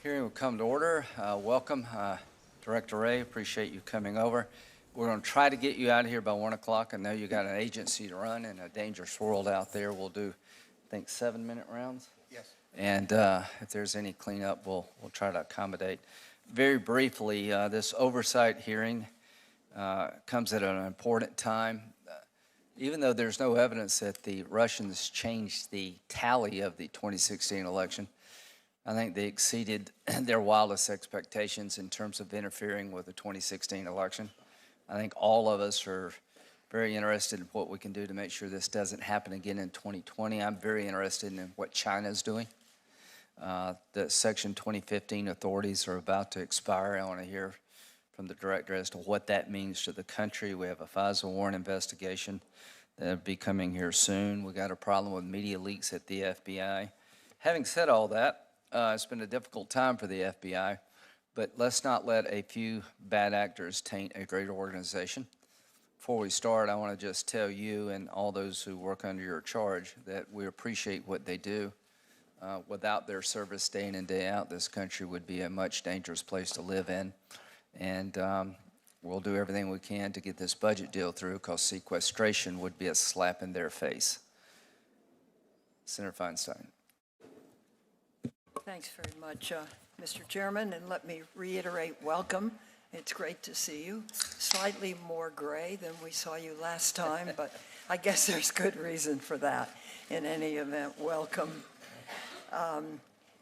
Hearing will come to order. Welcome, Director Wray. Appreciate you coming over. We're going to try to get you out of here by 1 o'clock. I know you got an agency to run in a dangerous world out there. We'll do, I think, 7-minute rounds. Yes. And if there's any cleanup, we'll try to accommodate. Very briefly, this oversight hearing comes at an important time. Even though there's no evidence that the Russians changed the tally of the 2016 election, I think they exceeded their wildest expectations in terms of interfering with the 2016 election. I think all of us are very interested in what we can do to make sure this doesn't happen again in 2020. I'm very interested in what China's doing. The Section 2015 authorities are about to expire. I want to hear from the director as to what that means to the country. We have a FISA warrant investigation that'll be coming here soon. We got a problem with media leaks at the FBI. Having said all that, it's been a difficult time for the FBI, but let's not let a few bad actors taint a great organization. Before we start, I want to just tell you and all those who work under your charge that we appreciate what they do. Without their service day in and day out, this country would be a much dangerous place to live in. And we'll do everything we can to get this budget deal through, because sequestration would be a slap in their face. Senator Feinstein. Thanks very much, Mr. Chairman, and let me reiterate welcome. It's great to see you. Slightly more gray than we saw you last time, but I guess there's good reason for that. In any event, welcome.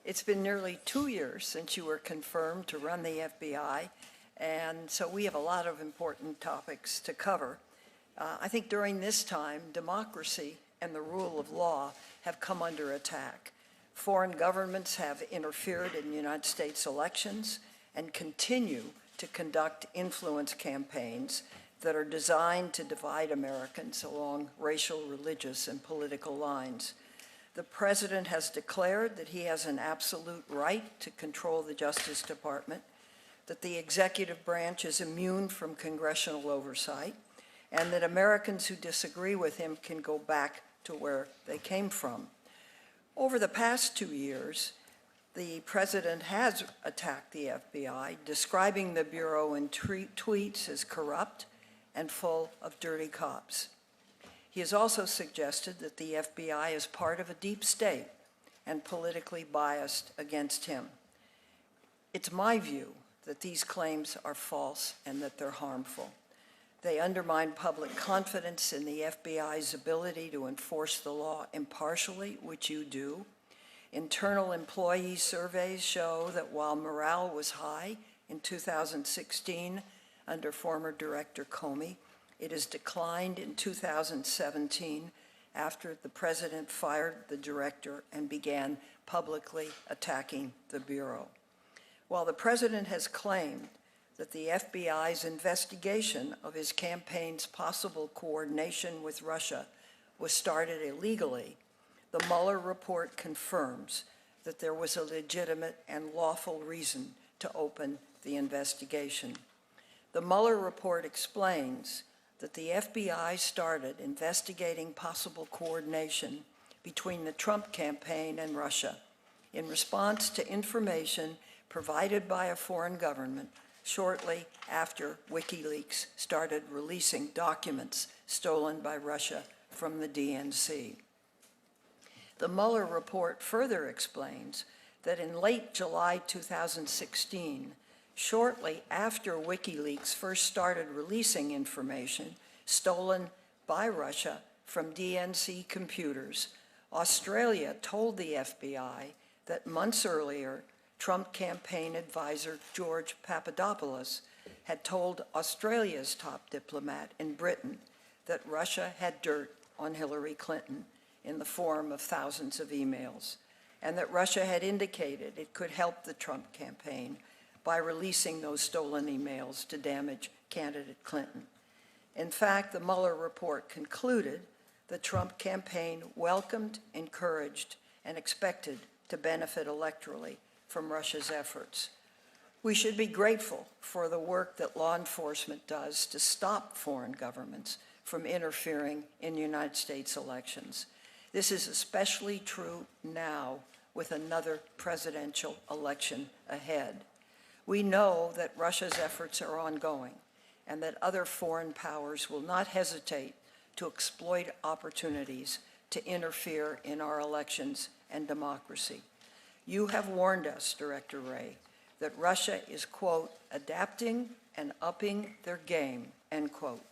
It's been nearly 2 years since you were confirmed to run the FBI, and so we have a lot of important topics to cover. I think during this time, democracy and the rule of law have come under attack. Foreign governments have interfered in United States elections and continue to conduct influence campaigns that are designed to divide Americans along racial, religious, and political lines. The President has declared that he has an absolute right to control the Justice Department, that the executive branch is immune from congressional oversight, and that Americans who disagree with him can go back to where they came from. Over the past 2 years, the President has attacked the FBI, describing the Bureau in tweets as corrupt and full of dirty cops. He has also suggested that the FBI is part of a deep state and politically biased against him. It's my view that these claims are false and that they're harmful. They undermine public confidence in the FBI's ability to enforce the law impartially, which you do. Internal employee surveys show that while morale was high in 2016 under former Director Comey, it has declined in 2017 after the President fired the director and began publicly attacking the Bureau. While the President has claimed that the FBI's investigation of his campaign's possible coordination with Russia was started illegally, the Mueller report confirms that there was a legitimate and lawful reason to open the investigation. The Mueller report explains that the FBI started investigating possible coordination between the Trump campaign and Russia in response to information provided by a foreign government shortly after WikiLeaks started releasing documents stolen by Russia from the DNC. The Mueller report further explains that in late July 2016, shortly after WikiLeaks first started releasing information stolen by Russia from DNC computers, Australia told the FBI that months earlier, Trump campaign advisor George Papadopoulos had told Australia's top diplomat in Britain that Russia had dirt on Hillary Clinton in the form of thousands of emails, and that Russia had indicated it could help the Trump campaign by releasing those stolen emails to damage candidate Clinton. In fact, the Mueller report concluded the Trump campaign welcomed, encouraged, and expected to benefit electorally from Russia's efforts. We should be grateful for the work that law enforcement does to stop foreign governments from interfering in United States elections. This is especially true now with another presidential election ahead. We know that Russia's efforts are ongoing and that other foreign powers will not hesitate to exploit opportunities to interfere in our elections and democracy. You have warned us, Director Wray, that Russia is, quote, adapting and upping their game, end quote,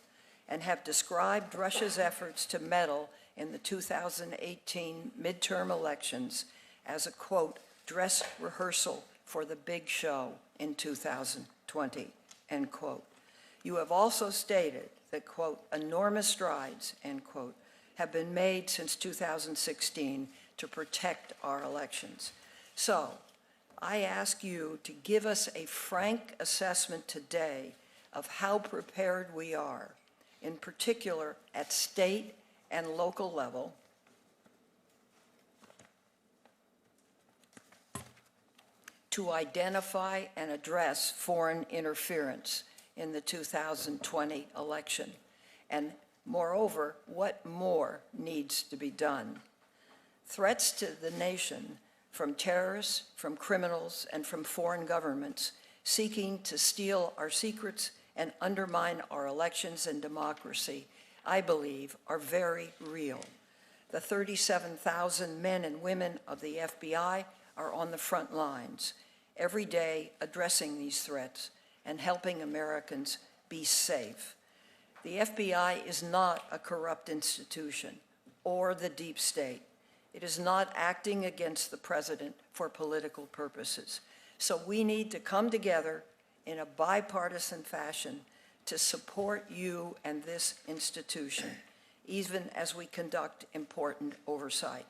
and have described Russia's efforts to meddle in the 2018 midterm elections as a, quote, dress rehearsal for the big show in 2020, end quote. You have also stated that, quote, enormous strides, end quote, have been made since 2016 to protect our elections. So I ask you to give us a frank assessment today of how prepared we are, in particular at state and local level, to identify and address foreign interference in the 2020 election. And moreover, what more needs to be done? Threats to the nation from terrorists, from criminals, and from foreign governments seeking to steal our secrets and undermine our elections and democracy, I believe, are very real. The 37,000 men and women of the FBI are on the front lines, every day addressing these threats and helping Americans be safe. The FBI is not a corrupt institution or the deep state. It is not acting against the president for political purposes. So we need to come together in a bipartisan fashion to support you and this institution, even as we conduct important oversight.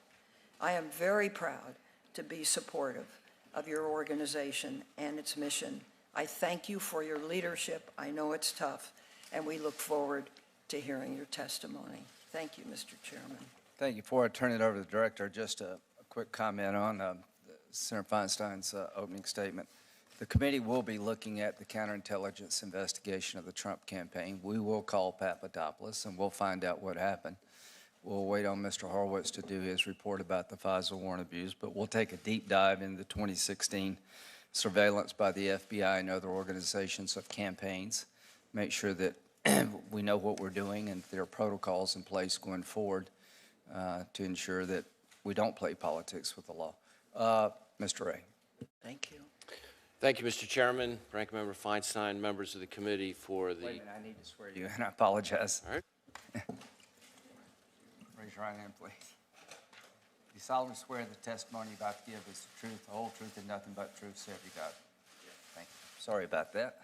I am very proud to be supportive of your organization and its mission. I thank you for your leadership. I know it's tough, and we look forward to hearing your testimony. Thank you, Mr. Chairman. Thank you. Before I turn it over to the director, just a quick comment on Senator Feinstein's opening statement. The committee will be looking at the counterintelligence investigation of the Trump campaign. We will call Papadopoulos, and we'll find out what happened. We'll wait on Mr. Horowitz to do his report about the FISA warrant abuse, but we'll take a deep dive into the 2016 surveillance by the FBI and other organizations of campaigns, make sure that we know what we're doing and there are protocols in place going forward to ensure that we don't play politics with the law. Mr. Wray. Thank you. Thank you, Mr. Chairman, Ranking Member Feinstein, members of the committee for the... Wait a minute, I need to swear you in. I apologize. All right. Raise your right hand, please. You solemnly swear the testimony you're about to give is the truth, the whole truth, and nothing but the truth, so help you God. Thank you. Sorry about that.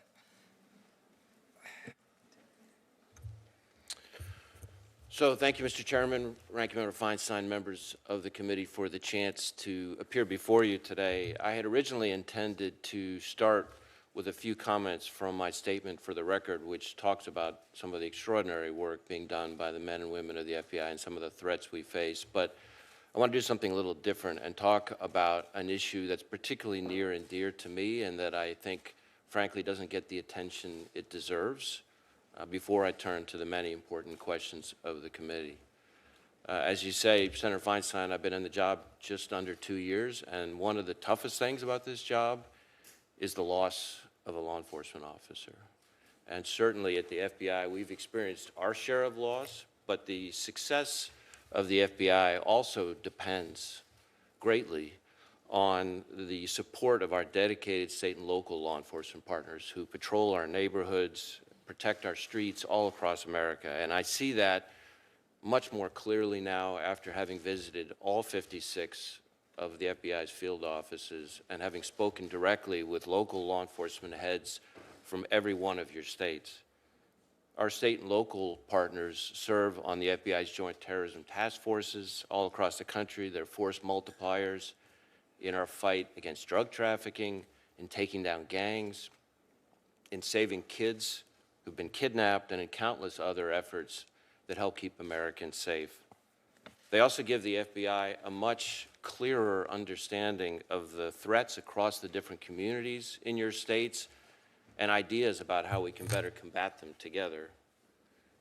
So thank you, Mr. Chairman, Ranking Member Feinstein, members of the committee for the chance to appear before you today. I had originally intended to start with a few comments from my statement for the record, which talks about some of the extraordinary work being done by the men and women of the FBI and some of the threats we face. But I want to do something a little different and talk about an issue that's particularly near and dear to me and that I think, frankly, doesn't get the attention it deserves before I turn to the many important questions of the committee. As you say, Senator Feinstein, I've been in the job just under 2 years, and one of the toughest things about this job is the loss of a law enforcement officer. And certainly at the FBI, we've experienced our share of loss, but the success of the FBI also depends greatly on the support of our dedicated state and local law enforcement partners who patrol our neighborhoods, protect our streets all across America. And I see that much more clearly now after having visited all 56 of the FBI's field offices and having spoken directly with local law enforcement heads from every one of your states. Our state and local partners serve on the FBI's joint terrorism task forces all across the country. They're force multipliers in our fight against drug trafficking, in taking down gangs, in saving kids who've been kidnapped, and in countless other efforts that help keep Americans safe. They also give the FBI a much clearer understanding of the threats across the different communities in your states and ideas about how we can better combat them together.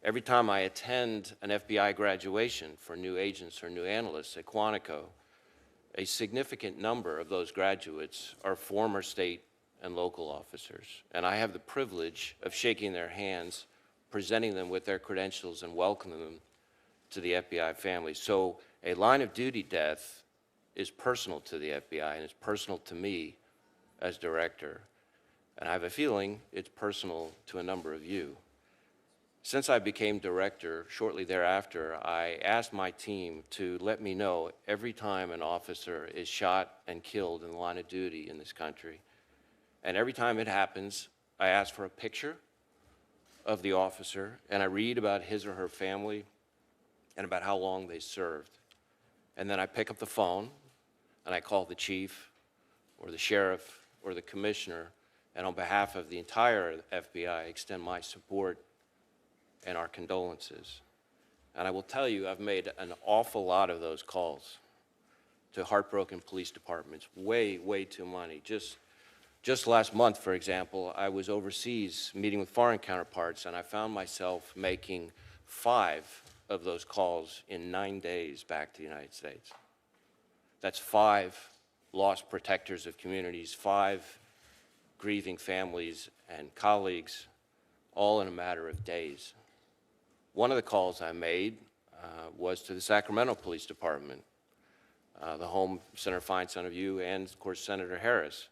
Every time I attend an FBI graduation for new agents or new analysts at Quantico, a significant number of those graduates are former state and local officers, and I have the privilege of shaking their hands, presenting them with their credentials, and welcoming them to the FBI family. So a line of duty death is personal to the FBI, and it's personal to me as director. And I have a feeling it's personal to a number of you. Since I became director, shortly thereafter, I asked my team to let me know every time an officer is shot and killed in the line of duty in this country. And every time it happens, I ask for a picture of the officer, and I read about his or her family and about how long they served. And then I pick up the phone, and I call the chief or the sheriff or the commissioner, and on behalf of the entire FBI, extend my support and our condolences. And I will tell you, I've made an awful lot of those calls to heartbroken police departments, way, way too many. Just last month, for example, I was overseas meeting with foreign counterparts, and I found myself making 5 of those calls in 9 days back to the United States. That's 5 lost protectors of communities, 5 grieving families and colleagues, all in a matter of days. One of the calls I made was to the Sacramento Police Department, the home Senator Feinstein of you and, of course, Senator Harris.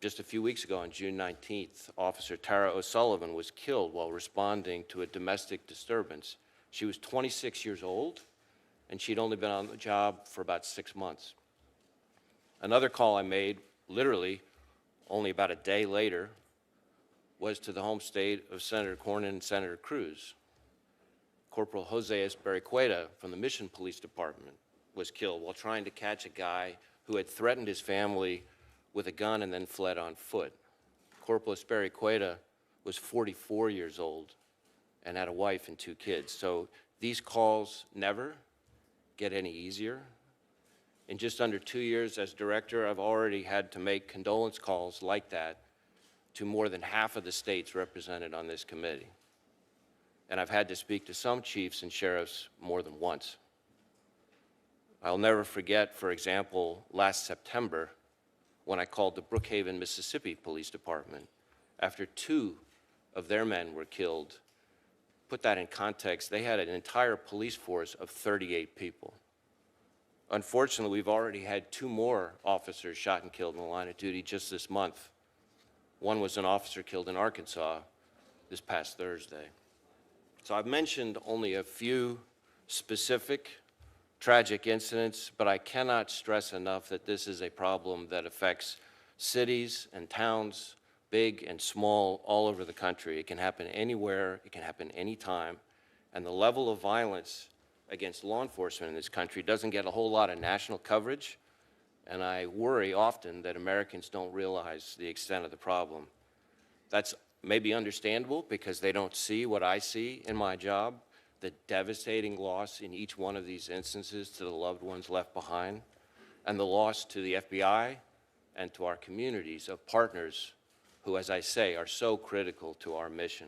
Just a few weeks ago, on June 19th, Officer Tara O'Sullivan was killed while responding to a domestic disturbance. She was 26 years old, and she'd only been on the job for about 6 months. Another call I made, literally only about a day later, was to the home state of Senator Cornyn and Senator Cruz. Corporal Jose Espericueta from the Mission Police Department was killed while trying to catch a guy who had threatened his family with a gun and then fled on foot. Corporal Espericueta was 44 years old and had a wife and 2 kids. So these calls never get any easier. In just under 2 years as director, I've already had to make condolence calls like that to more than half of the states represented on this committee. And I've had to speak to some chiefs and sheriffs more than once. I'll never forget, for example, last September, when I called the Brookhaven, Mississippi Police Department after 2 of their men were killed. Put that in context, they had an entire police force of 38 people. Unfortunately, we've already had 2 more officers shot and killed in the line of duty just this month. One was an officer killed in Arkansas this past Thursday. So I've mentioned only a few specific tragic incidents, but I cannot stress enough that this is a problem that affects cities and towns, big and small, all over the country. It can happen anywhere, it can happen anytime, and the level of violence against law enforcement in this country doesn't get a whole lot of national coverage, and I worry often that Americans don't realize the extent of the problem. That's maybe understandable because they don't see what I see in my job, the devastating loss in each one of these instances to the loved ones left behind, and the loss to the FBI and to our communities of partners who, as I say, are so critical to our mission.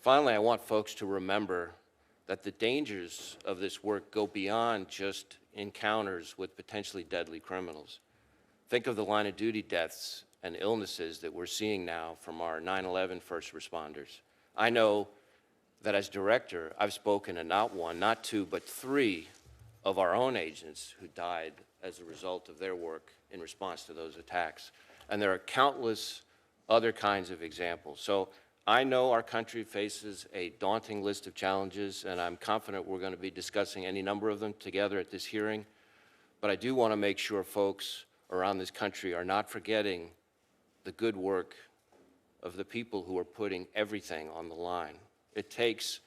Finally, I want folks to remember that the dangers of this work go beyond just encounters with potentially deadly criminals. Think of the line of duty deaths and illnesses that we're seeing now from our 9/11 first responders. I know that as director, I've spoken to not 1, not 2, but 3 of our own agents who died as a result of their work in response to those attacks. And there are countless other kinds of examples. So I know our country faces a daunting list of challenges, and I'm confident we're going to be discussing any number of them together at this hearing. But I do want to make sure folks around this country are not forgetting the good work of the people who are putting everything on the line. It takes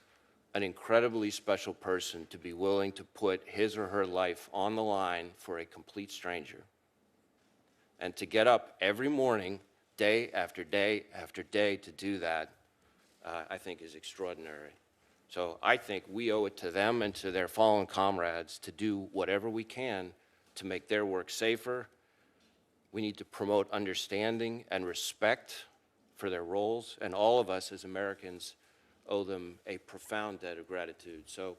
an incredibly special person to be willing to put his or her life on the line for a complete stranger. And to get up every morning, day after day after day to do that, I think is extraordinary. So I think we owe it to them and to their fallen comrades to do whatever we can to make their work safer. We need to promote understanding and respect for their roles, and all of us as Americans owe them a profound debt of gratitude. So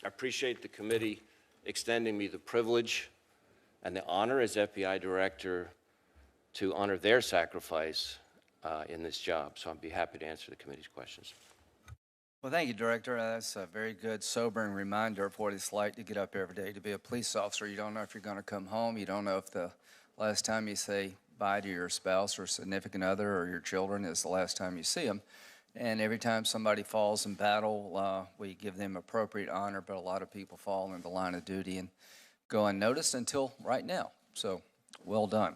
I appreciate the committee extending me the privilege and the honor as FBI Director to honor their sacrifice in this job. So I'd be happy to answer the committee's questions. Well, thank you, Director. That's a very good, sobering reminder of what it's like to get up every day to be a police officer. You don't know if you're going to come home. You don't know if the last time you say bye to your spouse or significant other or your children is the last time you see them. And every time somebody falls in battle, we give them appropriate honor, but a lot of people fall in the line of duty and go unnoticed until right now. So, well done.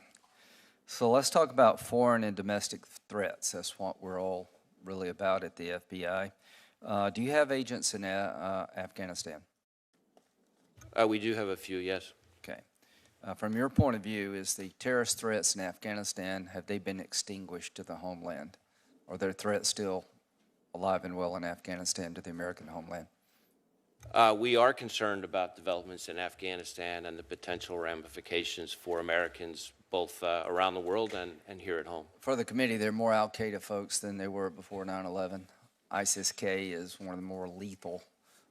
So let's talk about foreign and domestic threats. That's what we're all really about at the FBI. Do you have agents in Afghanistan? We do have a few, yes. Okay. From your point of view, is the terrorist threats in Afghanistan, have they been extinguished to the homeland? Are there threats still alive and well in Afghanistan to the American homeland? We are concerned about developments in Afghanistan and the potential ramifications for Americans both around the world and here at home. For the committee, there are more al-Qaeda folks than there were before 9/11. ISIS-K is one of the more lethal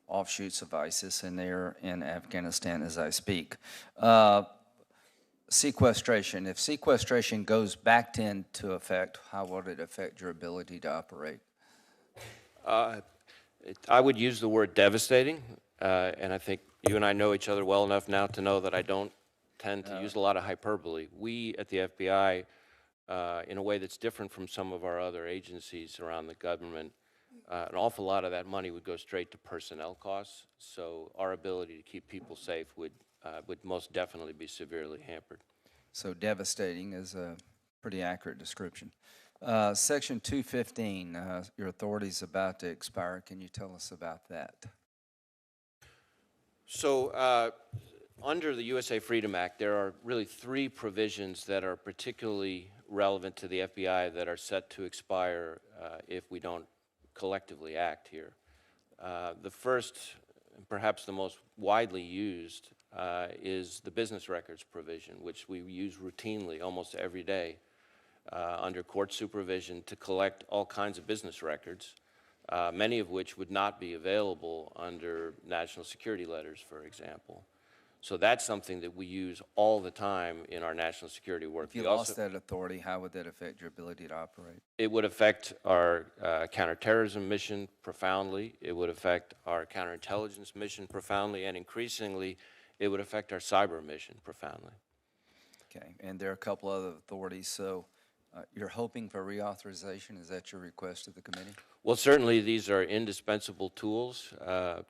offshoots of ISIS, and they're in Afghanistan as I speak. Sequestration. If sequestration goes back into effect, how would it affect your ability to operate? I would use the word devastating, and I think you and I know each other well enough now to know that I don't tend to use a lot of hyperbole. We at the FBI, in a way that's different from some of our other agencies around the government, an awful lot of that money would go straight to personnel costs, so our ability to keep people safe would most definitely be severely hampered. So devastating is a pretty accurate description. Section 215, your authority is about to expire. Can you tell us about that? So under the USA Freedom Act, there are really three provisions that are particularly relevant to the FBI that are set to expire if we don't collectively act here. The first, and perhaps the most widely used, is the business records provision, which we use routinely almost every day under court supervision to collect all kinds of business records, many of which would not be available under national security letters, for example. So that's something that we use all the time in our national security work. If you lost that authority, how would that affect your ability to operate? It would affect our counterterrorism mission profoundly. It would affect our counterintelligence mission profoundly, and increasingly, it would affect our cyber mission profoundly. Okay, and there are a couple other authorities, so you're hoping for reauthorization? Is that your request to the committee? Well, certainly these are indispensable tools,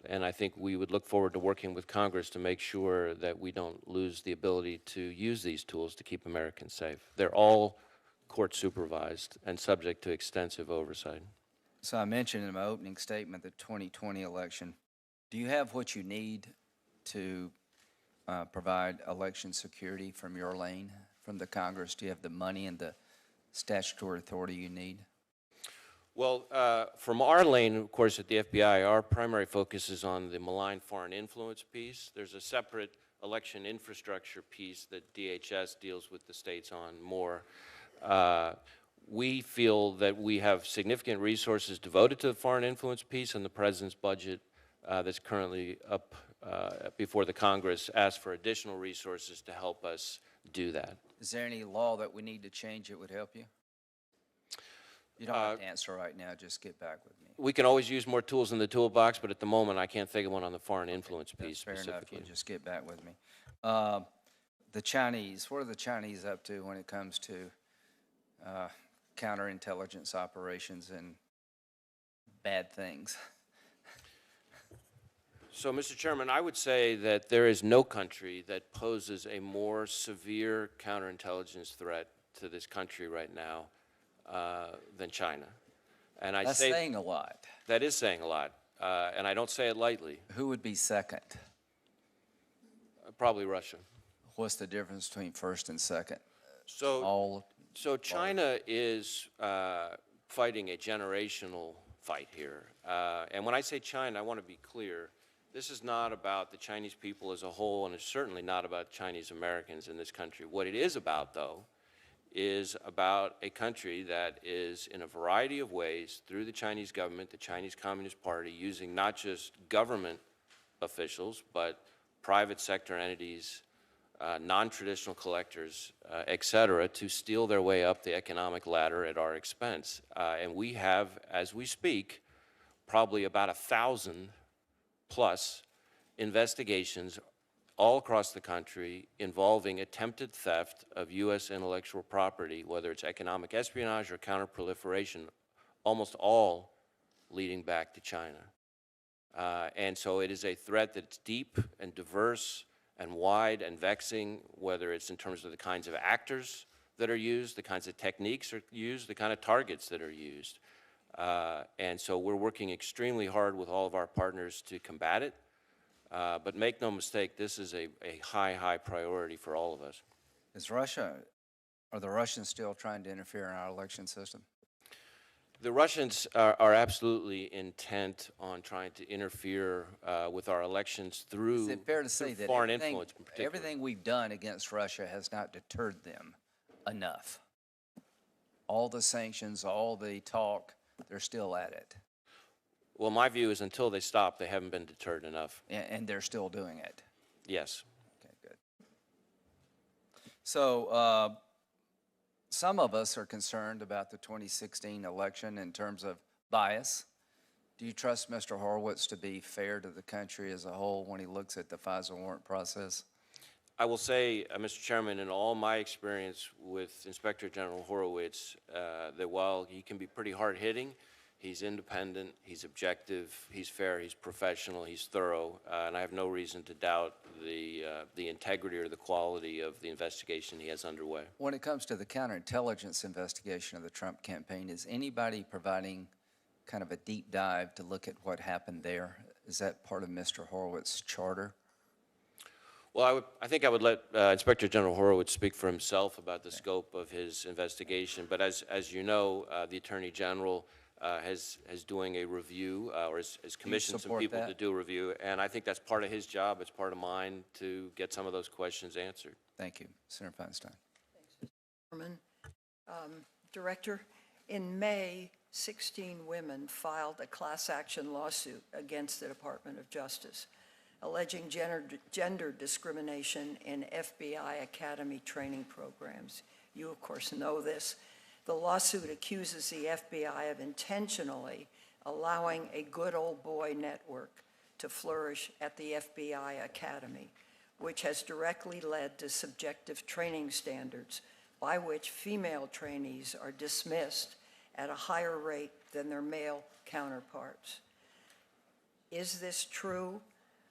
and I think we would look forward to working with Congress to make sure that we don't lose the ability to use these tools to keep Americans safe. They're all court supervised and subject to extensive oversight. So I mentioned in my opening statement the 2020 election. Do you have what you need to provide election security from your lane, from the Congress? Do you have the money and the statutory authority you need? Well, from our lane, of course, at the FBI, our primary focus is on the malign foreign influence piece. There's a separate election infrastructure piece that DHS deals with the states on more. We feel that we have significant resources devoted to the foreign influence piece, and the President's budget that's currently up before the Congress asks for additional resources to help us do that. Is there any law that we need to change that would help you? You don't have to answer right now, just get back with me. We can always use more tools in the toolbox, but at the moment I can't think of one on the foreign influence piece That's fair enough, specifically. you just get back with me. The Chinese, what are the Chinese up to when it comes to counterintelligence operations and bad things? So, Mr. Chairman, I would say that there is no country that poses a more severe counterintelligence threat to this country right now than China. And I That's say saying a lot. that is saying a lot, and I don't say it lightly. Who would be second? Probably Russia. What's the difference between first and second? So China is fighting a generational fight here. And when I say China, I want to be clear. This is not about the Chinese people as a whole, and it's certainly not about Chinese Americans in this country. What it is about, though, is about a country that is, in a variety of ways, through the Chinese government, the Chinese Communist Party, using not just government officials, but private sector entities, non-traditional collectors, et cetera, to steal their way up the economic ladder at our expense. And we have, as we speak, probably about 1,000 plus investigations all across the country involving attempted theft of U.S. intellectual property, whether it's economic espionage or counterproliferation, almost all leading back to China. And so it is a threat that's deep and diverse and wide and vexing, whether it's in terms of the kinds of actors that are used, the kinds of techniques are used, the kind of targets that are used. And so we're working extremely hard with all of our partners to combat it. But make no mistake, this is a high, high priority for all of us. Are the Russians still trying to interfere in our election system? The Russians are absolutely intent on trying to interfere with our elections through, Is it fair to say that foreign influence in particular. everything we've done against Russia has not deterred them enough? All the sanctions, all the talk, they're still at it. Well, my view is until they stop, they haven't been deterred enough. And they're still doing it. Yes. Okay, good. So some of us are concerned about the 2016 election in terms of bias. Do you trust Mr. Horowitz to be fair to the country as a whole when he looks at the FISA warrant process? I will say, Mr. Chairman, in all my experience with Inspector General Horowitz, that while he can be pretty hard-hitting, he's independent, he's objective, he's fair, he's professional, he's thorough, and I have no reason to doubt the integrity or the quality of the investigation he has underway. When it comes to the counterintelligence investigation of the Trump campaign, is anybody providing kind of a deep dive to look at what happened there? Is that part of Mr. Horowitz's charter? Well, I think I would let Inspector General Horowitz speak for himself about the scope of his investigation, but as you know, the Attorney General has doing a review, or has commissioned some people to do a review, and I think that's part of his job, it's part of mine, to get some of those questions answered. Thank you. Senator Feinstein. Thanks, Mr. Chairman. Director, in May, 16 women filed a class action lawsuit against the Department of Justice, alleging gender discrimination in FBI Academy training programs. You, of course, know this. The lawsuit accuses the FBI of intentionally allowing a good old boy network to flourish at the FBI Academy, which has directly led to subjective training standards by which female trainees are dismissed at a higher rate than their male counterparts. Is this true?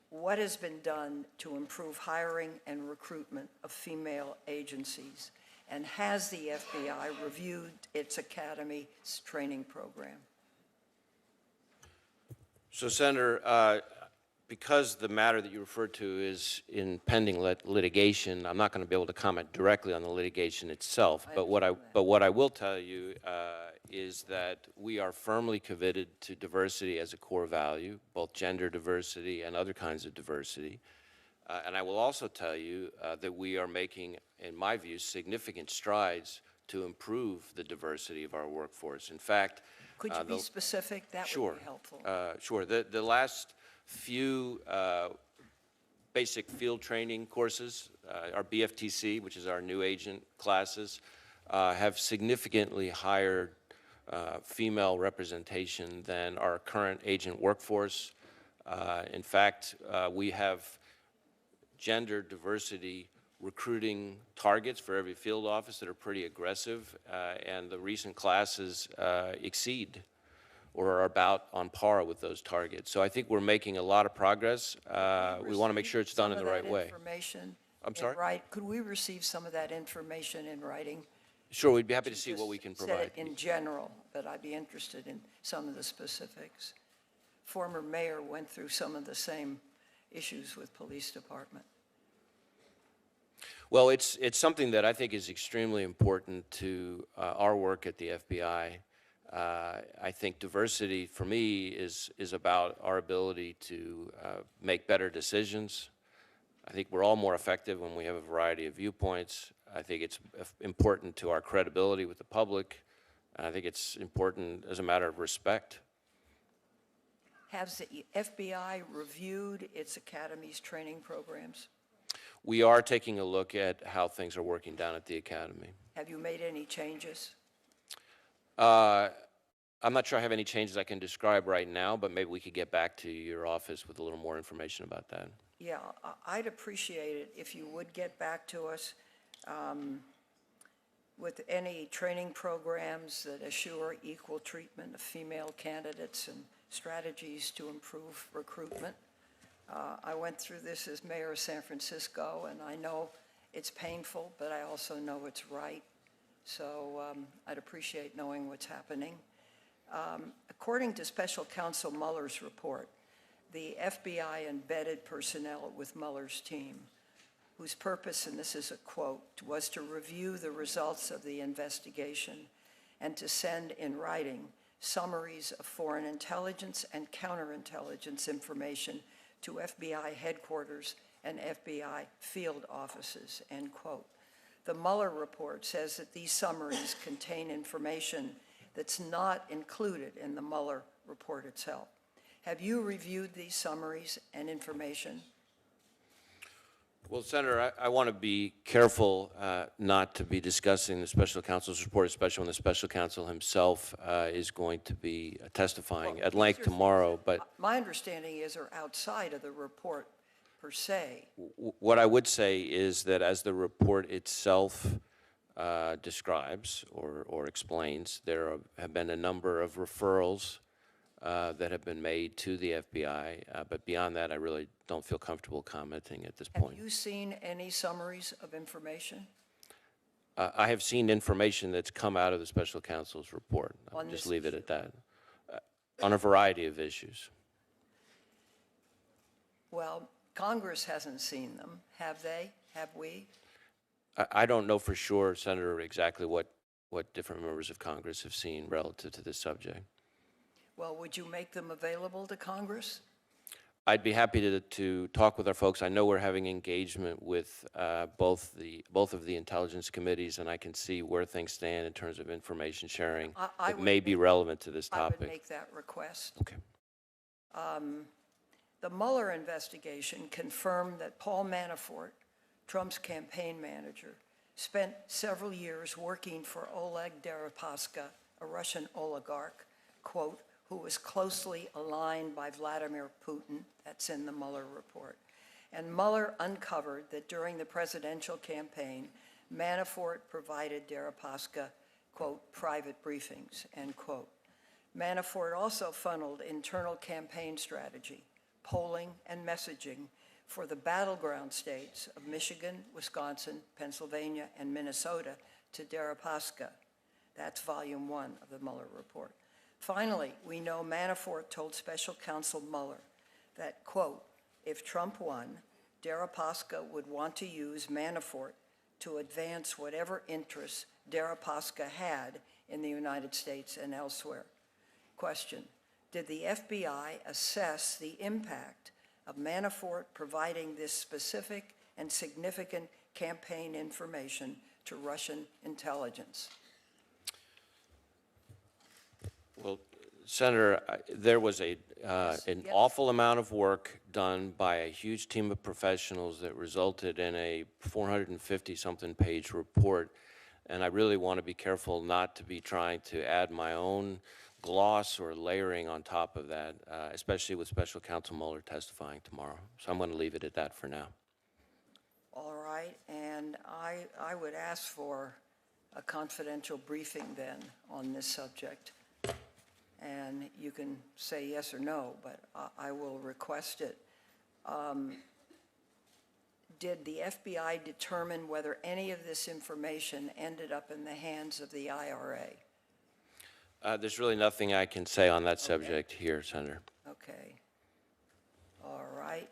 What has been done to improve hiring and recruitment of female agencies? And has the FBI reviewed its Academy's training program? So, Senator, because the matter that you referred to is in pending litigation, I'm not going to be able to comment directly on the litigation itself. But what I will tell you is that we are firmly committed to diversity as a core value, both gender diversity and other kinds of diversity. And I will also tell you that we are making, in my view, significant strides to improve the diversity of our workforce. In fact, could you be specific? That would be helpful. Sure. The last few basic field training courses, our BFTC, which is our new agent classes, have significantly higher female representation than our current agent workforce. In fact, we have gender diversity recruiting targets for every field office that are pretty aggressive, and the recent classes exceed or are about on par with those targets. So I think we're making a lot of progress. We want to make sure it's done in the right way. I'm sorry? Could we receive some of that information in writing? Sure, we'd be happy to see what we can provide. Said it in general, but I'd be interested in some of the specifics. Former mayor went through some of the same issues with police department. Well, it's something that I think is extremely important to our work at the FBI. I think diversity, for me, is about our ability to make better decisions. I think we're all more effective when we have a variety of viewpoints. I think it's important to our credibility with the public, and I think it's important as a matter of respect. Has the FBI reviewed its academy's training programs? We are taking a look at how things are working down at the academy. Have you made any changes? I'm not sure I have any changes I can describe right now, but maybe we could get back to your office with a little more information about that. Yeah, I'd appreciate it if you would get back to us with any training programs that assure equal treatment of female candidates and strategies to improve recruitment. I went through this as mayor of San Francisco, and I know it's painful, but I also know it's right. So I'd appreciate knowing what's happening. According to Special Counsel Mueller's report, the FBI embedded personnel with Mueller's team, whose purpose, and this is a quote, was to review the results of the investigation and to send in writing summaries of foreign intelligence and counterintelligence information to FBI headquarters and FBI field offices, end quote. The Mueller report says that these summaries contain information that's not included in the Mueller report itself. Have you reviewed these summaries and information? Well, Senator, I want to be careful not to be discussing the special counsel's report, especially when the special counsel himself is going to be testifying Well, at length these are tomorrow. things But that my understanding is are outside of the report per se. what I would say is that as the report itself describes or explains, there have been a number of referrals that have been made to the FBI, but beyond that, I really don't feel comfortable commenting at this point. Have you seen any summaries of information? I have seen information that's come out of the special counsel's report. I'll On just this leave it issue? at that. On a variety of issues. Well, Congress hasn't seen them, have they? Have we? I don't know for sure, Senator, exactly what different members of Congress have seen relative to this subject. Well, would you make them available to Congress? I'd be happy to talk with our folks. I know we're having engagement with both of the intelligence committees, and I can see where things stand in terms of information sharing I that would may be make- relevant to this I would topic. make that request. Okay. The Mueller investigation confirmed that Paul Manafort, Trump's campaign manager, spent several years working for Oleg Deripaska, a Russian oligarch, quote, who was closely aligned by Vladimir Putin. That's in the Mueller report. And Mueller uncovered that during the presidential campaign, Manafort provided Deripaska, quote, private briefings, end quote. Manafort also funneled internal campaign strategy, polling, and messaging for the battleground states of Michigan, Wisconsin, Pennsylvania, and Minnesota to Deripaska. That's volume 1 of the Mueller report. Finally, we know Manafort told Special Counsel Mueller that, quote, if Trump won, Deripaska would want to use Manafort to advance whatever interests Deripaska had in the United States and elsewhere. Question, did the FBI assess the impact of Manafort providing this specific and significant campaign information to Russian intelligence? Well, Senator, there was an Yes. awful amount of work done by a huge team of professionals that resulted in a 450-something page report, and I really want to be careful not to be trying to add my own gloss or layering on top of that, especially with Special Counsel Mueller testifying tomorrow. So I'm going to leave it at that for now. All right, and I would ask for a confidential briefing then on this subject. And you can say yes or no, but I will request it. Did the FBI determine whether any of this information ended up in the hands of the IRA? There's really nothing I can say on that subject here, Senator. Okay. All right,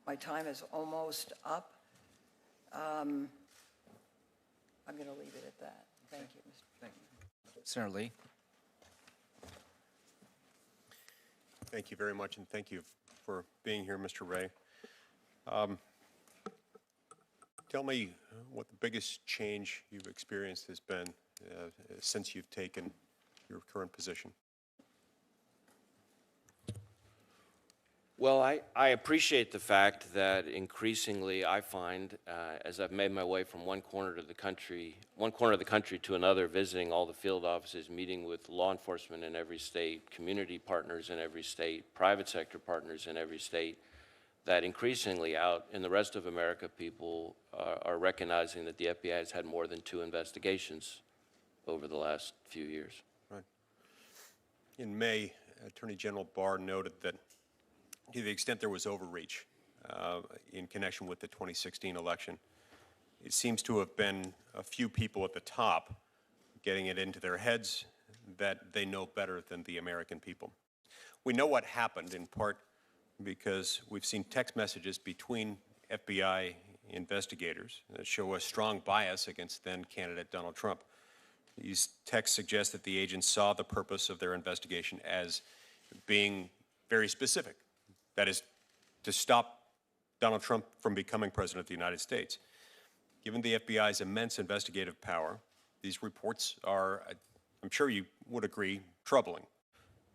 my time is almost up. I'm going to leave it at that. Thank you, Mr. Thank you. Senator Lee? Thank you very much, and thank you for being here, Mr. Wray. Tell me what the biggest change you've experienced has been since you've taken your current position. Well, I appreciate the fact that increasingly I find, as I've made my way from one corner of the country to another, visiting all the field offices, meeting with law enforcement in every state, community partners in every state, private sector partners in every state, that increasingly out in the rest of America, people are recognizing that the FBI has had more than 2 investigations over the last few years. Right. In May, Attorney General Barr noted that to the extent there was overreach in connection with the 2016 election, it seems to have been a few people at the top getting it into their heads that they know better than the American people. We know what happened in part because we've seen text messages between FBI investigators that show a strong bias against then-candidate Donald Trump. These texts suggest that the agents saw the purpose of their investigation as being very specific. That is, to stop Donald Trump from becoming president of the United States. Given the FBI's immense investigative power, these reports are, I'm sure you would agree, troubling.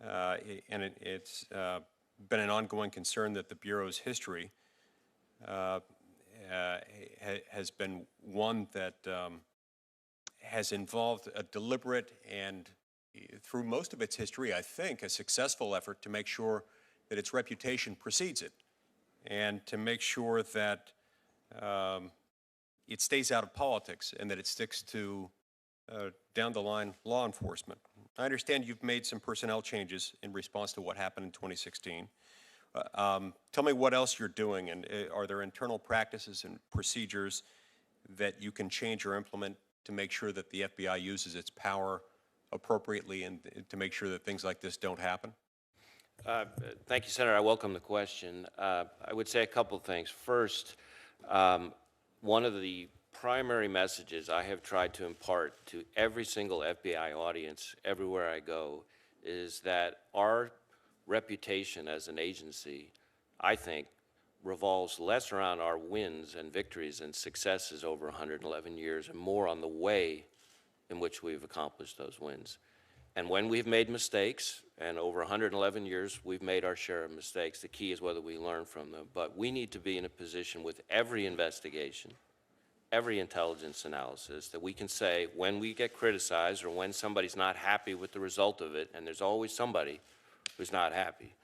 And it's been an ongoing concern that the Bureau's history has been one that has involved a deliberate and, through most of its history, I think, a successful effort to make sure that its reputation precedes it, and to make sure that it stays out of politics and that it sticks to down-the-line law enforcement. I understand you've made some personnel changes in response to what happened in 2016. Tell me what else you're doing, and are there internal practices and procedures that you can change or implement to make sure that the FBI uses its power appropriately and to make sure that things like this don't happen? Thank you, Senator. I welcome the question. I would say a couple of things. First, one of the primary messages I have tried to impart to every single FBI audience everywhere I go is that our reputation as an agency, I think, revolves less around our wins and victories and successes over 111 years and more on the way in which we've accomplished those wins. And when we've made mistakes, and over 111 years we've made our share of mistakes, the key is whether we learn from them. But we need to be in a position with every investigation, every intelligence analysis, that we can say when we get criticized or when somebody's not happy with the result of it, and there's always somebody who's not happy,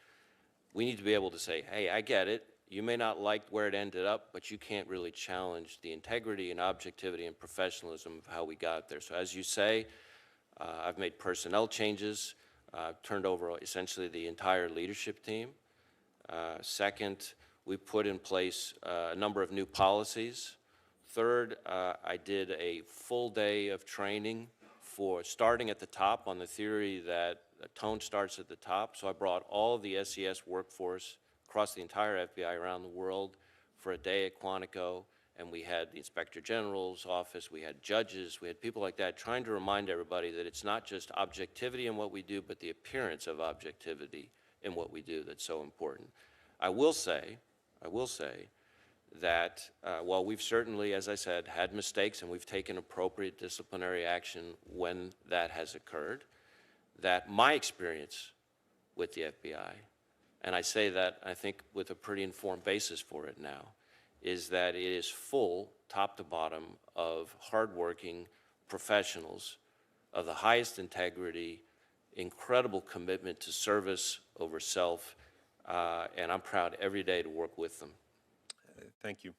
we need to be able to say, hey, I get it. You may not like where it ended up, but you can't really challenge the integrity and objectivity and professionalism of how we got there. So as you say, I've made personnel changes, turned over essentially the entire leadership team. Second, we put in place a number of new policies. Third, I did a full day of training for starting at the top on the theory that the tone starts at the top. So I brought all of the SES workforce across the entire FBI around the world for a day at Quantico. And we had the Inspector General's office, we had judges, we had people like that trying to remind everybody that it's not just objectivity in what we do, but the appearance of objectivity in what we do that's so important. I will say that while we've certainly, as I said, had mistakes and we've taken appropriate disciplinary action when that has occurred, that my experience with the FBI, and I say that I think with a pretty informed basis for it now, is that it is full, top to bottom, of hardworking professionals of the highest integrity, incredible commitment to service over self, and I'm proud every day to work with them. Thank you.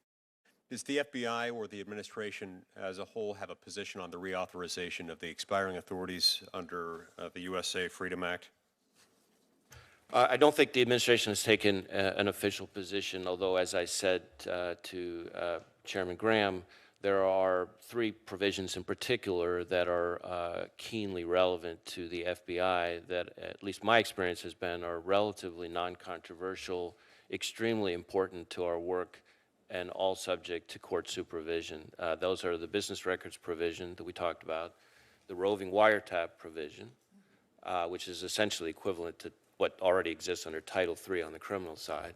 Does the FBI or the administration as a whole have a position on the reauthorization of the expiring authorities under the USA Freedom Act? I don't think the administration has taken an official position, although, as I said to Chairman Graham, there are 3 provisions in particular that are keenly relevant to the FBI that, at least my experience has been, are relatively non-controversial, extremely important to our work, and all subject to court supervision. Those are the business records provision that we talked about, the roving wiretap provision, which is essentially equivalent to what already exists under Title III on the criminal side,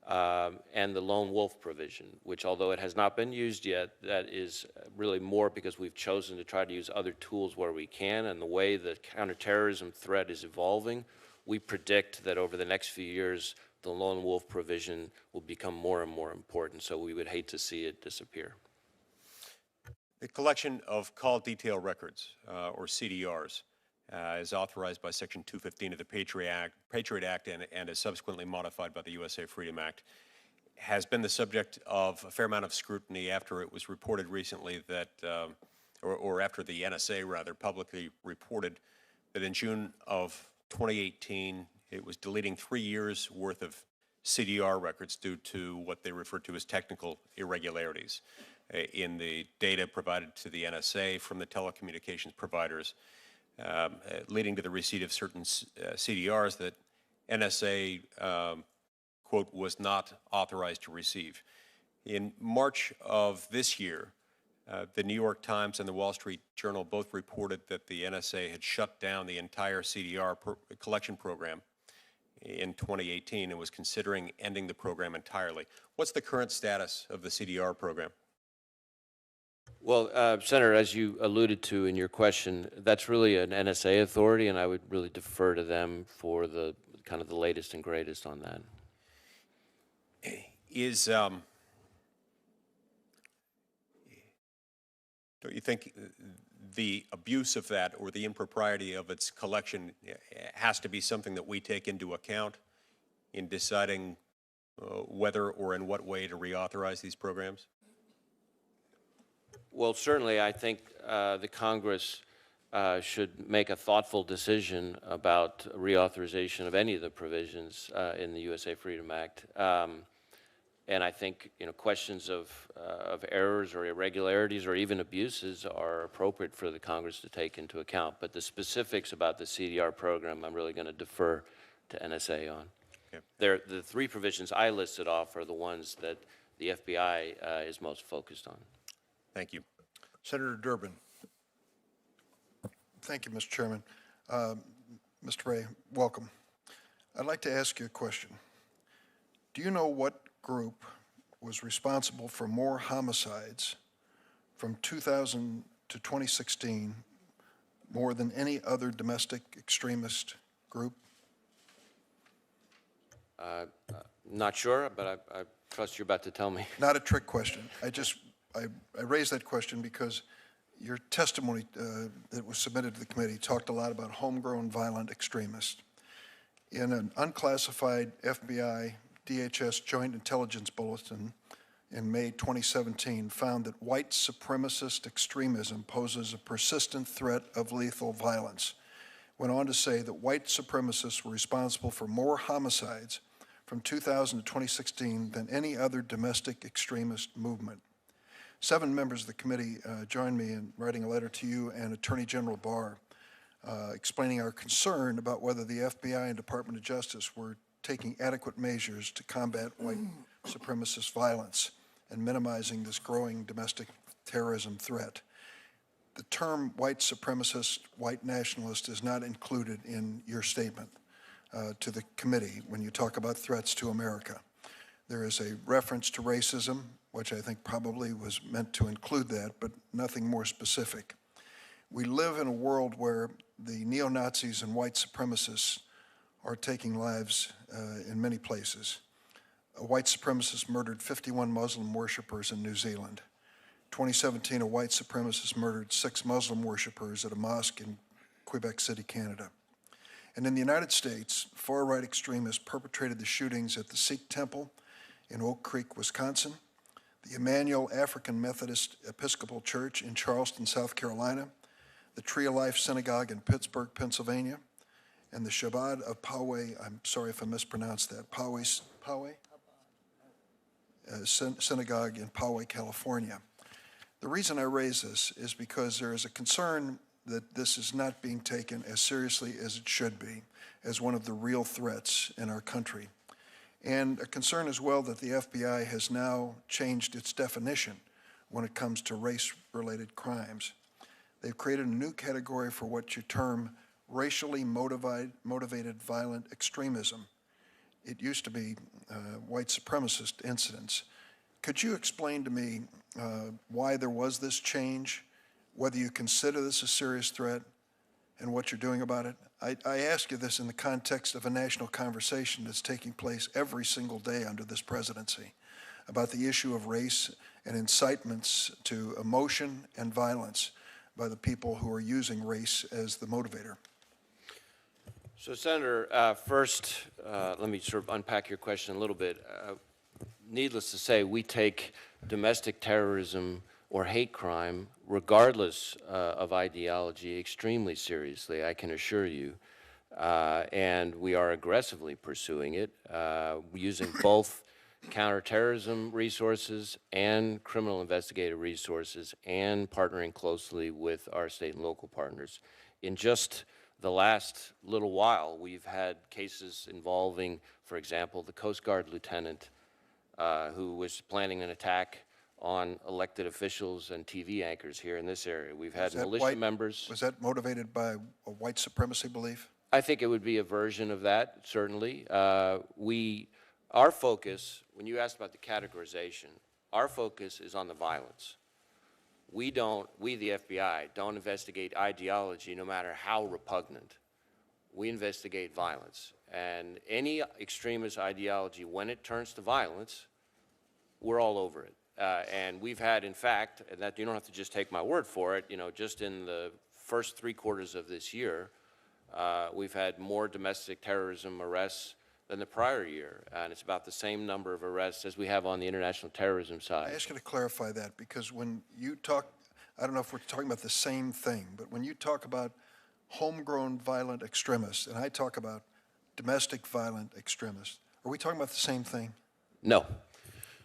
and the lone wolf provision, which, although it has not been used yet, that is really more because we've chosen to try to use other tools where we can, and the way the counterterrorism threat is evolving, we predict that over the next few years, the lone wolf provision will become more and more important, so we would hate to see it disappear. The collection of call detail records, or CDRs, is authorized by Section 215 of the Patriot Act and is subsequently modified by the USA Freedom Act, has been the subject of a fair amount of scrutiny after it was reported recently that, or after the NSA rather publicly reported that in June of 2018, it was deleting 3 years worth of CDR records due to what they referred to as technical irregularities in the data provided to the NSA from the telecommunications providers, leading to the receipt of certain CDRs that NSA, quote, was not authorized to receive. In March of this year, the New York Times and the Wall Street Journal both reported that the NSA had shut down the entire CDR collection program in 2018 and was considering ending the program entirely. What's the current status of the CDR program? Well, Senator, as you alluded to in your question, that's really an NSA authority, and I would really defer to them for the kind of the latest and greatest on that. Don't you think the abuse of that or the impropriety of its collection has to be something that we take into account in deciding whether or in what way to reauthorize these programs? Well, certainly, I think the Congress should make a thoughtful decision about reauthorization of any of the provisions in the USA Freedom Act. And I think, questions of errors or irregularities or even abuses are appropriate for the Congress to take into account. But the specifics about the CDR program, I'm really going to defer to NSA on. Okay. The 3 provisions I listed off are the ones that the FBI is most focused on. Thank you. Senator Durbin. Thank you, Mr. Chairman. Mr. Wray, welcome. I'd like to ask you a question. Do you know what group was responsible for more homicides from 2000 to 2016 more than any other domestic extremist group? Not sure, but I trust you're about to tell me. Not a trick question. I raised that question because your testimony that was submitted to the committee talked a lot about homegrown violent extremists. In an unclassified FBI DHS Joint Intelligence Bulletin in May 2017 found that white supremacist extremism poses a persistent threat of lethal violence. Went on to say that white supremacists were responsible for more homicides from 2000 to 2016 than any other domestic extremist movement. 7 members of the committee joined me in writing a letter to you and Attorney General Barr explaining our concern about whether the FBI and Department of Justice were taking adequate measures to combat white supremacist violence and minimizing this growing domestic terrorism threat. The term white supremacist, white nationalist is not included in your statement to the committee when you talk about threats to America. There is a reference to racism, which I think probably was meant to include that, but nothing more specific. We live in a world where the neo-Nazis and white supremacists are taking lives in many places. A white supremacist murdered 51 Muslim worshipers in New Zealand. 2017, a white supremacist murdered 6 Muslim worshipers at a mosque in Quebec City, Canada. And in the United States, far-right extremists perpetrated the shootings at the Sikh Temple in Oak Creek, Wisconsin, the Emmanuel African Methodist Episcopal Church in Charleston, South Carolina, the Tree of Life Synagogue in Pittsburgh, Pennsylvania, and the Shabbat of Poway, I'm sorry if I mispronounced that, Poway Synagogue in Poway, California. The reason I raise this is because there is a concern that this is not being taken as seriously as it should be, as one of the real threats in our country. And a concern as well that the FBI has now changed its definition when it comes to race-related crimes. They've created a new category for what you term racially motivated violent extremism. It used to be white supremacist incidents. Could you explain to me why there was this change, whether you consider this a serious threat, and what you're doing about it? I ask you this in the context of a national conversation that's taking place every single day under this presidency about the issue of race and incitements to emotion and violence by the people who are using race as the motivator. So, Senator, first, let me sort of unpack your question a little bit. Needless to say, we take domestic terrorism or hate crime, regardless of ideology, extremely seriously, I can assure you. And we are aggressively pursuing it, using both counterterrorism resources and criminal investigative resources, and partnering closely with our state and local partners. In just the last little while, we've had cases involving, for example, the Coast Guard lieutenant who was planning an attack on elected officials and TV anchors here in this area. We've had militia members. Was that motivated by a white supremacy belief? I think it would be a version of that, certainly. Our focus, when you asked about the categorization, our focus is on the violence. We, the FBI, don't investigate ideology no matter how repugnant. We investigate violence. And any extremist ideology, when it turns to violence, we're all over it. And we've had, in fact, and that you don't have to just take my word for it, just in the first 3 quarters of this year, we've had more domestic terrorism arrests than the prior year, and it's about the same number of arrests as we have on the international terrorism side. I ask you to clarify that, because when you talk, I don't know if we're talking about the same thing, but when you talk about homegrown violent extremists, and I talk about domestic violent extremists, are we talking about the same thing? No.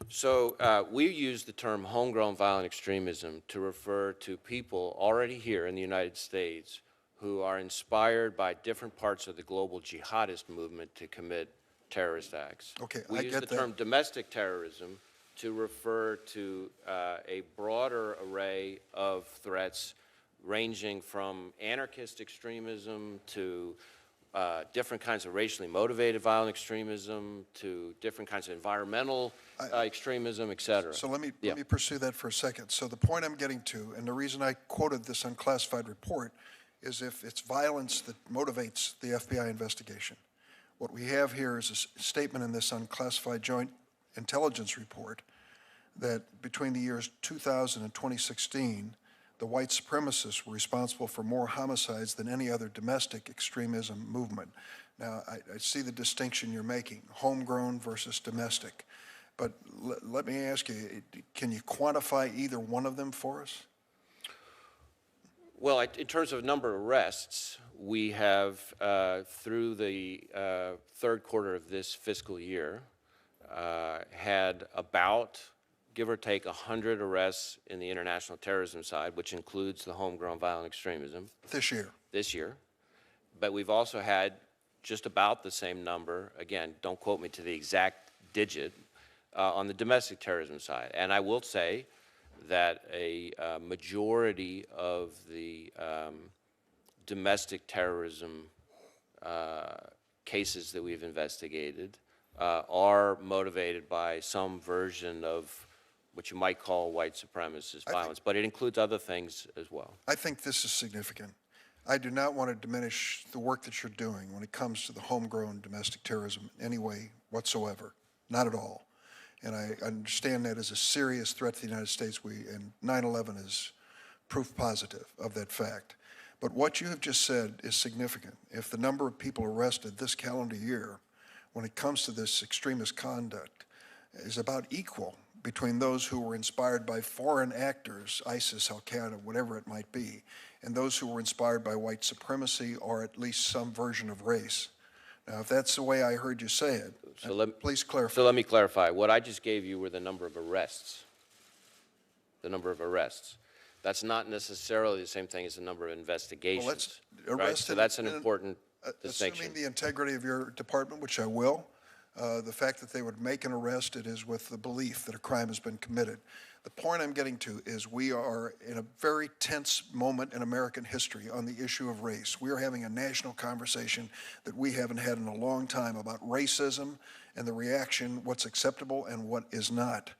So we use the term homegrown violent extremism to refer to people already here in the United States who are inspired by different parts of the global jihadist movement to commit terrorist acts. Okay, we I use get the that. term domestic terrorism to refer to a broader array of threats ranging from anarchist extremism to different kinds of racially motivated violent extremism to different kinds of environmental extremism, et cetera. So let me pursue that for a second. So the point I'm getting to, and the reason I quoted this unclassified report, is if it's violence that motivates the FBI investigation. What we have here is a statement in this unclassified joint intelligence report that between the years 2000 and 2016, the white supremacists were responsible for more homicides than any other domestic extremism movement. Now, I see the distinction you're making, homegrown versus domestic. But let me ask you, can you quantify either one of them for us? Well, in terms of number of arrests, we have, through the third quarter of this fiscal year, had about, give or take, 100 arrests in the international terrorism side, which includes the homegrown violent extremism. This year? This year. But we've also had just about the same number, again, don't quote me to the exact digit, on the domestic terrorism side. And I will say that a majority of the domestic terrorism cases that we've investigated are motivated by some version of what you might call white supremacist violence, but it includes other things as well. I think this is significant. I do not want to diminish the work that you're doing when it comes to the homegrown domestic terrorism in any way whatsoever, not at all. And I understand that as a serious threat to the United States, and 9/11 is proof positive of that fact. But what you have just said is significant. If the number of people arrested this calendar year, when it comes to this extremist conduct, is about equal between those who were inspired by foreign actors, ISIS, Al-Qaeda, whatever it might be, and those who were inspired by white supremacy or at least some version of race. Now, if that's the way I heard you say it, please clarify. So let me clarify. What I just gave you were the number of arrests. The number of arrests. That's not necessarily the same thing as the number of investigations. Right? So that's an important distinction. Assuming the integrity of your department, which I will, the fact that they would make an arrest, it is with the belief that a crime has been committed. The point I'm getting to is we are in a very tense moment in American history on the issue of race. We are having a national conversation that we haven't had in a long time about racism and the reaction, what's acceptable and what is not.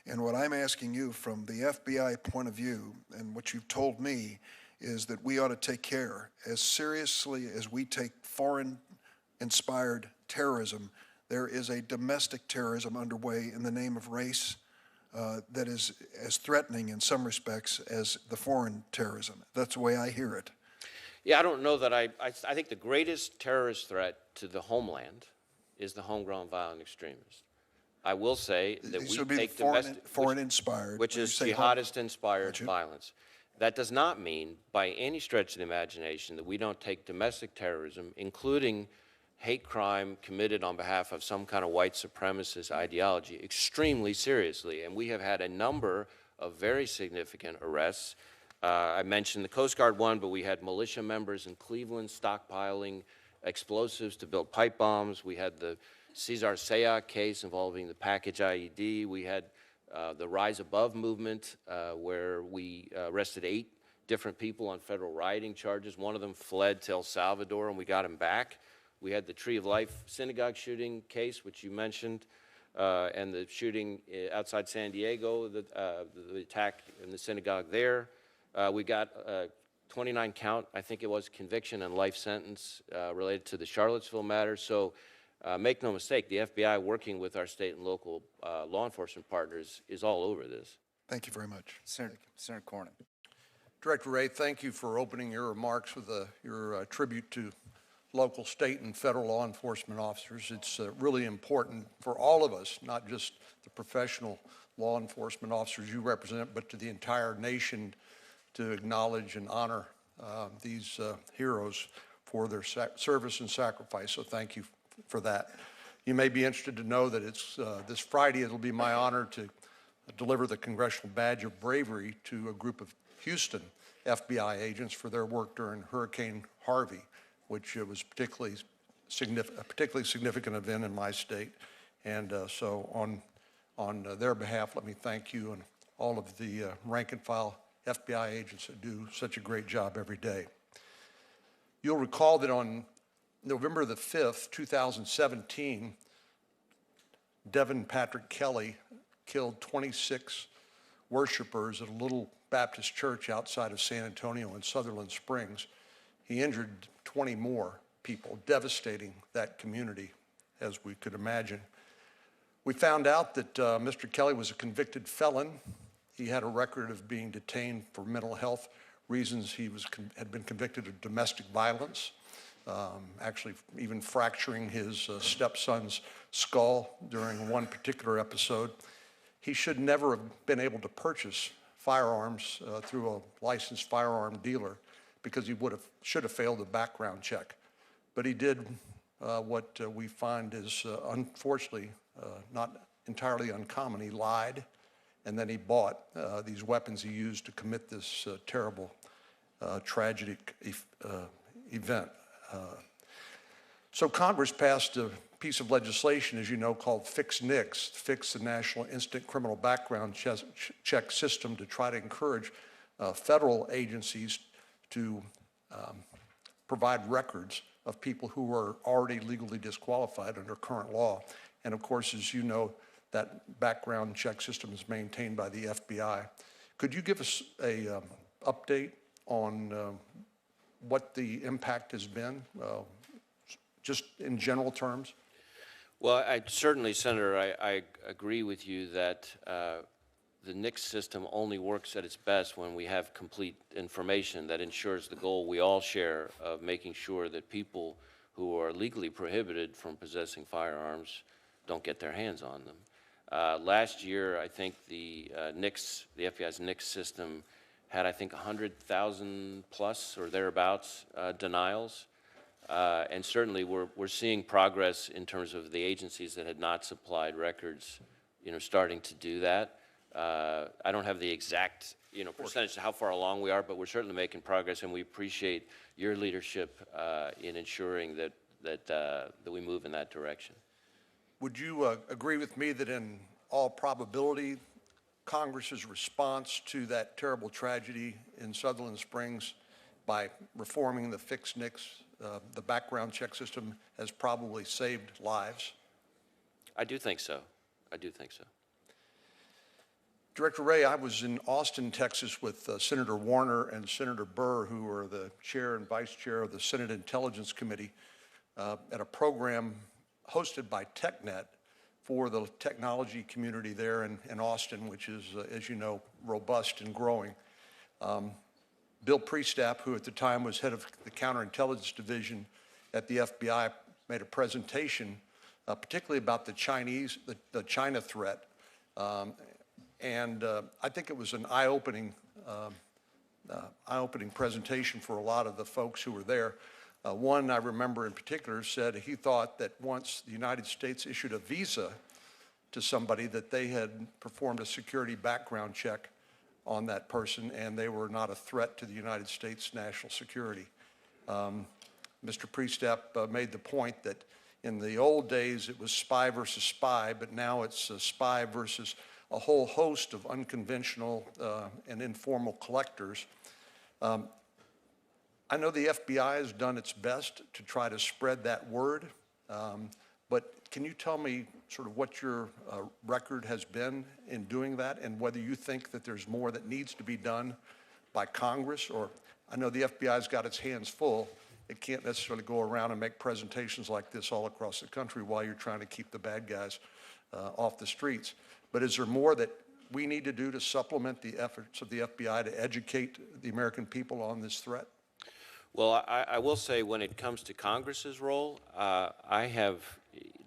And what I'm asking you from the FBI point of view and what you've told me is that we ought to take care, as seriously as we take foreign-inspired terrorism, there is a domestic terrorism underway in the name of race that is as threatening in some respects as the foreign terrorism. That's the way I hear it. Yeah, I don't know that I think the greatest terrorist threat to the homeland is the homegrown violent extremist. I will say that These we would be take foreign-inspired. which when you is say jihadist-inspired Gotcha. violence. That does not mean, by any stretch of the imagination, that we don't take domestic terrorism, including hate crime committed on behalf of some kind of white supremacist ideology, extremely seriously. And we have had a number of very significant arrests. I mentioned the Coast Guard one, but we had militia members in Cleveland stockpiling explosives to build pipe bombs. We had the Cesar Sayoc case involving the package IED. We had the Rise Above movement, where we arrested 8 different people on federal rioting charges. One of them fled to El Salvador, and we got him back. We had the Tree of Life synagogue shooting case, which you mentioned, and the shooting outside San Diego, the attack in the synagogue there. We got 29 count, I think it was, conviction and life sentence related to the Charlottesville matter. So make no mistake, the FBI, working with our state and local law enforcement partners, is all over this. Thank you very much. Senator Cornyn. Director Wray, thank you for opening your remarks with your tribute to local, state, and federal law enforcement officers. It's really important for all of us, not just the professional law enforcement officers you represent, but to the entire nation, to acknowledge and honor these heroes for their service and sacrifice. So thank you for that. You may be interested to know that it's this Friday, it'll be my honor to deliver the Congressional Badge of Bravery to a group of Houston FBI agents for their work during Hurricane Harvey, which was a particularly significant event in my state. And so on their behalf, let me thank you and all of the rank and file FBI agents that do such a great job every day. You'll recall that on November the 5th, 2017, Devin Patrick Kelly killed 26 worshipers at a little Baptist church outside of San Antonio in Sutherland Springs. He injured 20 more people, devastating that community, as we could imagine. We found out that Mr. Kelly was a convicted felon. He had a record of being detained for mental health reasons. He had been convicted of domestic violence, actually even fracturing his stepson's skull during one particular episode. He should never have been able to purchase firearms through a licensed firearm dealer, because he should have failed a background check. But he did what we find is unfortunately not entirely uncommon. He lied, and then he bought these weapons he used to commit this terrible, tragic event. So Congress passed a piece of legislation, as you know, called Fix NICS, Fix the National Instant Criminal Background Check System, to try to encourage federal agencies to provide records of people who are already legally disqualified under current law. And of course, as you know, that background check system is maintained by the FBI. Could you give us a update on what the impact has been, just in general terms? Well, certainly, Senator, I agree with you that the NICS system only works at its best when we have complete information that ensures the goal we all share of making sure that people who are legally prohibited from possessing firearms don't get their hands on them. Last year, I think the FBI's NICS system had, I think, 100,000 plus or thereabouts denials. And certainly we're seeing progress in terms of the agencies that had not supplied records, starting to do that. I don't have the exact, percentage of how far along we are, but we're certainly making progress, and we appreciate your leadership in ensuring that we move in that direction. Would you agree with me that in all probability, Congress's response to that terrible tragedy in Sutherland Springs by reforming the Fix NICS, the background check system, has probably saved lives? I do think so. I do think so. Director Wray, I was in Austin, Texas with Senator Warner and Senator Burr, who are the chair and vice chair of the Senate Intelligence Committee, at a program hosted by TechNet for the technology community there in Austin, which is, as you know, robust and growing. Bill Priestap, who at the time was head of the counterintelligence division at the FBI, made a presentation, particularly about the China threat. I think it was an eye-opening presentation for a lot of the folks who were there. One I remember in particular said he thought that once the United States issued a visa to somebody, that they had performed a security background check on that person and they were not a threat to the United States national security. Mr. Priestap made the point that in the old days it was spy versus spy, but now it's spy versus a whole host of unconventional and informal collectors. I know the FBI has done its best to try to spread that word, but can you tell me sort of what your record has been in doing that and whether you think that there's more that needs to be done by Congress? Or I know the FBI's got its hands full. It can't necessarily go around and make presentations like this all across the country while you're trying to keep the bad guys off the streets. But is there more that we need to do to supplement the efforts of the FBI to educate the American people on this threat? Well, I will say when it comes to Congress's role, I have,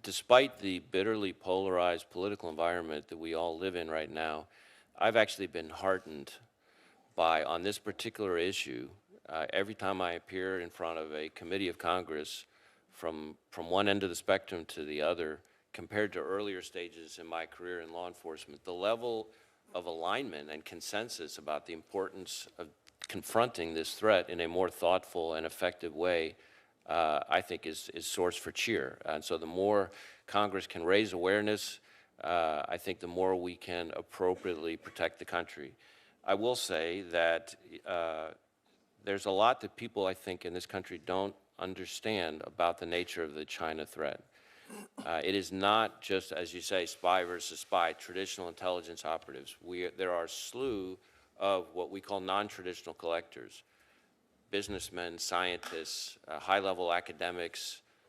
despite the bitterly polarized political environment that we all live in right now, I've actually been heartened by, on this particular issue, every time I appear in front of a committee of Congress, from one end of the spectrum to the other, compared to earlier stages in my career in law enforcement, the level of alignment and consensus about the importance of confronting this threat in a more thoughtful and effective way, I think is source for cheer. And so the more Congress can raise awareness, I think the more we can appropriately protect the country. I will say that there's a lot that people, I think, in this country don't understand about the nature of the China threat. It is not just, as you say, spy versus spy, traditional intelligence operatives. There are a slew of what we call non-traditional collectors, businessmen, scientists, high-level academics,